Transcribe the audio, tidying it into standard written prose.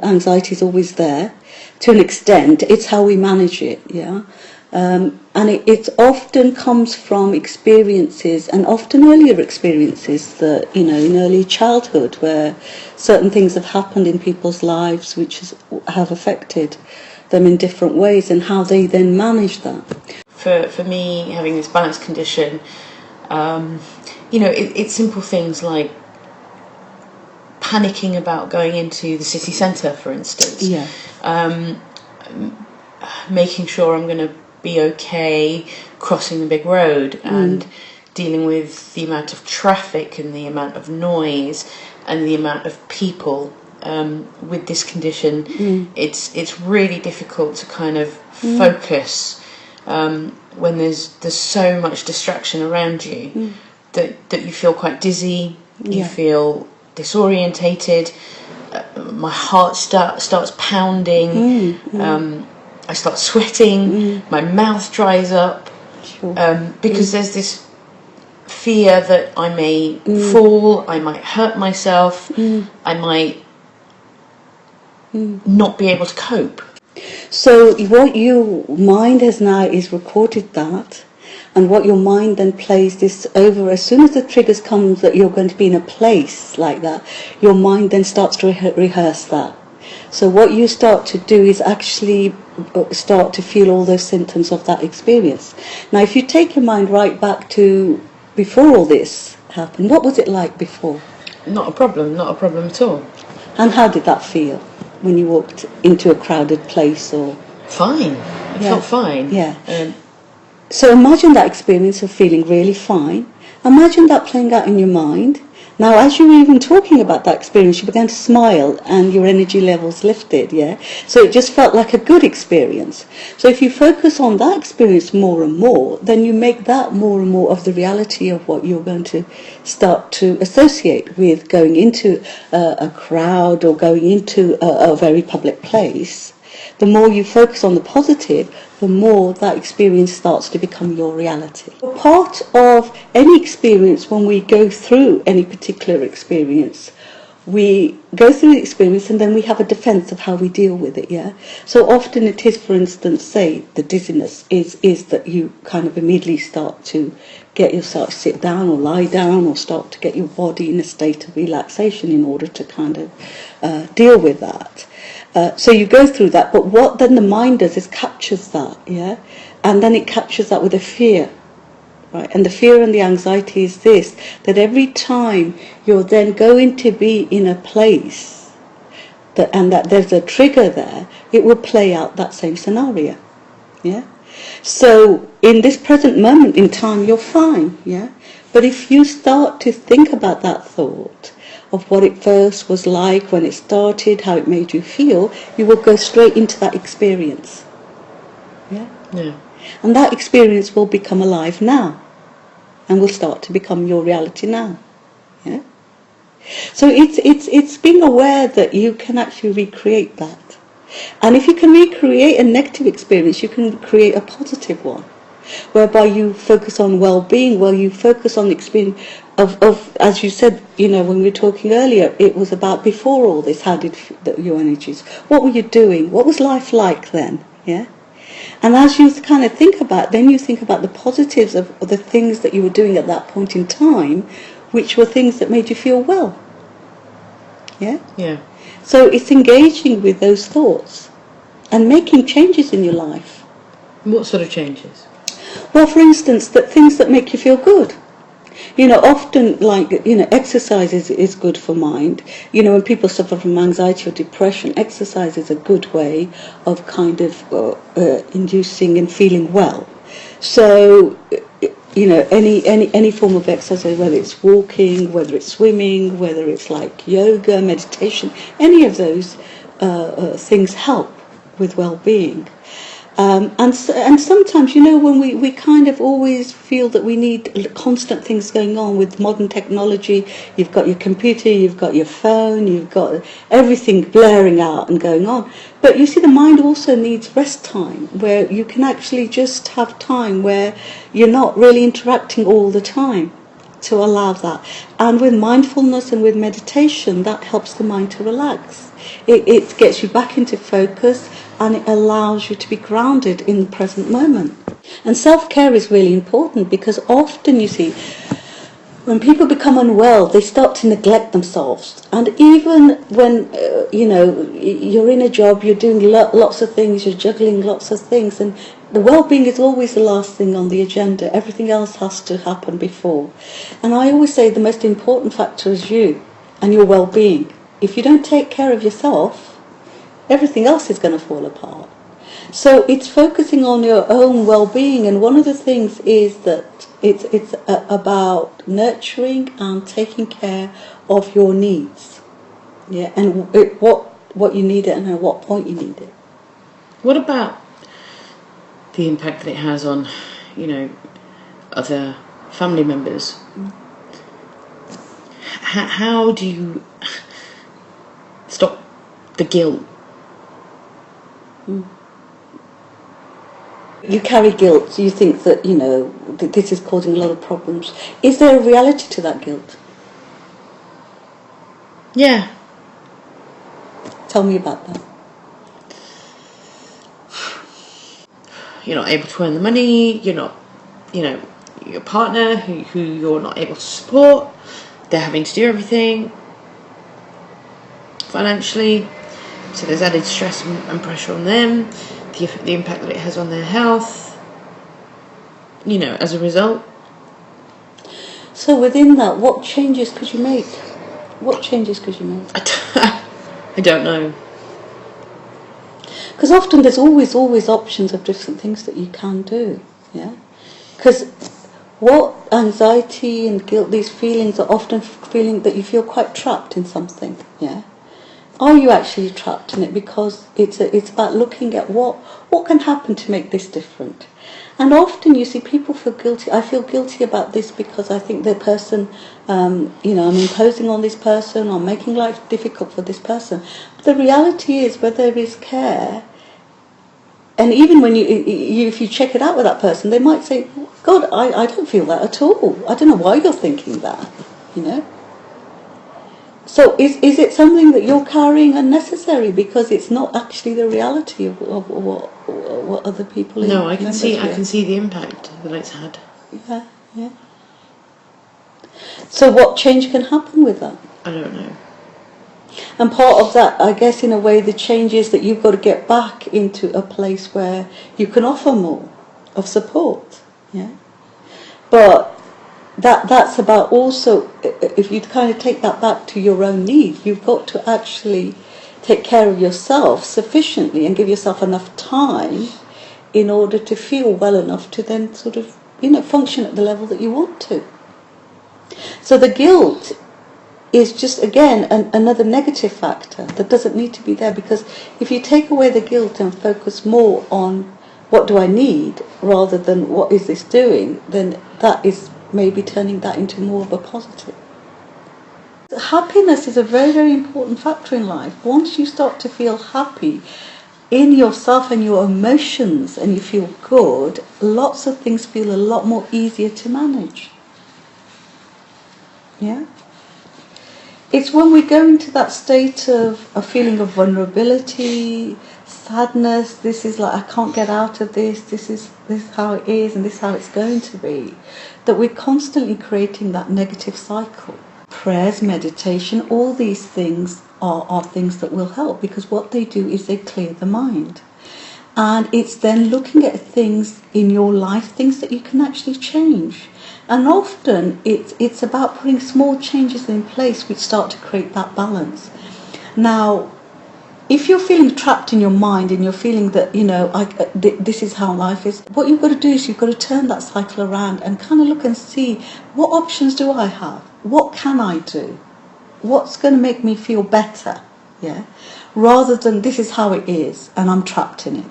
anxiety is always there to an extent. It's how we manage it, yeah. And it often comes from experiences, and often earlier experiences that, in early childhood, where certain things have happened in people's lives which have affected them in different ways, and how they then manage that. For me, having this balance condition, it's simple things like panicking about going into the city centre, for instance. Yeah. Making sure I'm going to be okay crossing the big road, and dealing with the amount of traffic and the amount of noise and the amount of people with this condition. It's really difficult to kind of focus when there's so much distraction around you that you feel quite dizzy, you feel disorientated, my heart starts pounding, I start sweating, my mouth dries up, because there's this fear that I may fall, I might hurt myself, I might not be able to cope. So what your mind has now is recorded that, and what your mind then plays this over. As soon as the triggers comes that you're going to be in a place like that, your mind then starts to rehearse that. So what you start to do is actually start to feel all those symptoms of that experience. Now, if you take your mind right back to before all this happened, what was it like before? Not a problem at all. And how did that feel when you walked into a crowded place? Or fine. It felt fine. Yeah. So imagine that experience of feeling really fine. Imagine that playing out in your mind. Now, as you were even talking about that experience, you began to smile and your energy levels lifted, yeah? So it just felt like a good experience. So if you focus on that experience more and more, then you make that more and more of the reality of what you're going to start to associate with going into a crowd or going into a very public place. The more you focus on the positive, the more that experience starts to become your reality. Part of any experience, when we go through any particular experience, we go through the experience and then we have a defense of how we deal with it, yeah? So often it is, for instance, say the dizziness is that you kind of immediately start to get yourself to sit down or lie down, or start to get your body in a state of relaxation in order to kind of deal with that. So you go through that, but what then the mind does is captures that, yeah? And then it captures that with a fear, right? And the fear and the anxiety is this, that every time you're then going to be in a place and that there's a trigger there, it will play out that same scenario, yeah? So in this present moment in time, you're fine, yeah? But if you start to think about that thought, of what it first was like when it started, how it made you feel, you will go straight into that experience. Yeah? Yeah. And that experience will become alive now, and will start to become your reality now. Yeah? So it's being aware that you can actually recreate that. And if you can recreate a negative experience, you can create a positive one, whereby you focus on well-being, where you focus on the experience of, as you said, when we were talking earlier, it was about before all this, how did your energies, what were you doing, what was life like then, yeah? And as you kind of think about, then you think about the positives of the things that you were doing at that point in time, which were things that made you feel well, yeah? Yeah. So it's engaging with those thoughts and making changes in your life. What sort of changes? Well, for instance, that things that make you feel good. Often, exercise is good for mind. When people suffer from anxiety or depression, exercise is a good way of kind of inducing and feeling well. So, any form of exercise, whether it's walking, whether it's swimming, whether it's like yoga, meditation, any of those things help with well-being. And sometimes, when we kind of always feel that we need constant things going on with modern technology, you've got your computer, you've got your phone, you've got everything blaring out and going on. But you see, the mind also needs rest time, where you can actually just have time where you're not really interacting all the time. to allow that. And with mindfulness and with meditation, that helps the mind to relax. It gets you back into focus, and it allows you to be grounded in the present moment. And self-care is really important, because often, you see, when people become unwell, they start to neglect themselves. And even when, you're in a job, you're doing lots of things, you're juggling lots of things, and the well-being is always the last thing on the agenda. Everything else has to happen before. And I always say the most important factor is you and your well-being. If you don't take care of yourself, everything else is going to fall apart. So it's focusing on your own well-being, and one of the things is that it's about nurturing and taking care of your needs, and what you need it and at what point you need it. What about the impact that it has on, other family members? How do you stop the guilt? You carry guilt, so you think that, that this is causing a lot of problems. Is there a reality to that guilt? Yeah. Tell me about that. You're not able to earn the money, you're not, your partner who you're not able to support, they're having to do everything financially, so there's added stress and pressure on them, the impact that it has on their health, as a result. So within that, what changes could you make? What changes could you make? I don't know. Because often there's always options of different things that you can do, Because what anxiety and guilt, these feelings are often feeling that you feel quite trapped in something, Are you actually trapped in it? Because it's about looking at what can happen to make this different. And often you see people feel guilty. I feel guilty about this because I think the person, I'm imposing on this person, I'm making life difficult for this person. But the reality is, where there is care, and even when if you check it out with that person, they might say, God, I don't feel that at all. I don't know why you're thinking that, So is it something that you're carrying unnecessary because it's not actually the reality of what other people? No, I can see the impact that it's had. Yeah. So what change can happen with that? I don't know. And part of that, I guess, in a way, the change is that you've got to get back into a place where you can offer more of support. But that's about also, if you kind of take that back to your own needs, you've got to actually take care of yourself sufficiently and give yourself enough time in order to feel well enough to then sort of, function at the level that you want to. So the guilt is just, again, another negative factor that doesn't need to be there, because if you take away the guilt and focus more on what do I need rather than what is this doing, then that is maybe turning that into more of a positive. Happiness is a very, very important factor in life. Once you start to feel happy in yourself and your emotions and you feel good, lots of things feel a lot more easier to manage. It's when we go into that state of a feeling of vulnerability, sadness, this is like, I can't get out of this is how it is and this is how it's going to be, that we're constantly creating that negative cycle. Prayers, meditation, all these things are things that will help, because what they do is they clear the mind. And it's then looking at things in your life, things that you can actually change. And often it's about putting small changes in place which start to create that balance. Now, if you're feeling trapped in your mind and you're feeling that, this is how life is, what you've got to do is you've got to turn that cycle around and kind of look and see, what options do I have? What can I do? What's going to make me feel better? Rather than this is how it is and I'm trapped in it.